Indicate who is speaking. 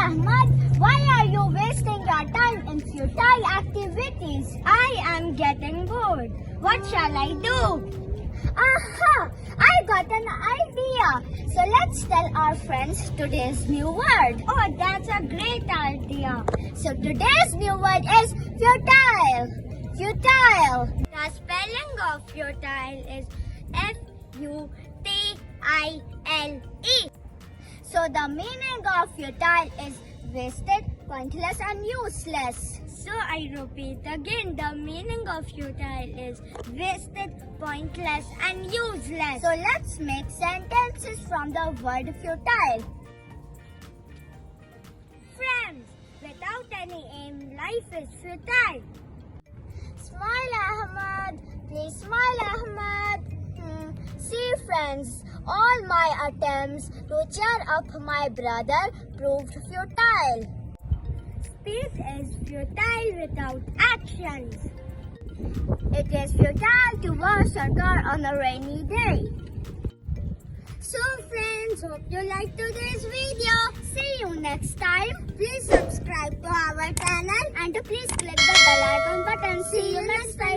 Speaker 1: Ahmad, why are you wasting your time in futile activities? I am getting bored. What shall I do? Aha! I got an idea. So let's tell our friends today's new word. Oh, that's a great idea. So today's new word is futile. Futile. The spelling of futile is F-U-T-I-L-E. So the meaning of futile is wasted, pointless and useless. So I repeat again, the meaning of futile is wasted, pointless and useless. So let's make sentences from the word futile. Friends, without any aim, life is futile. Smile, Ahmad. Please smile, Ahmad. See, friends, all my attempts to cheer up my brother proved futile. Speech is futile without actions. It is futile to wash a car on a rainy day. So friends, hope you liked today's video. See you next time. Please subscribe to our channel and please click the bell icon button. See you next time.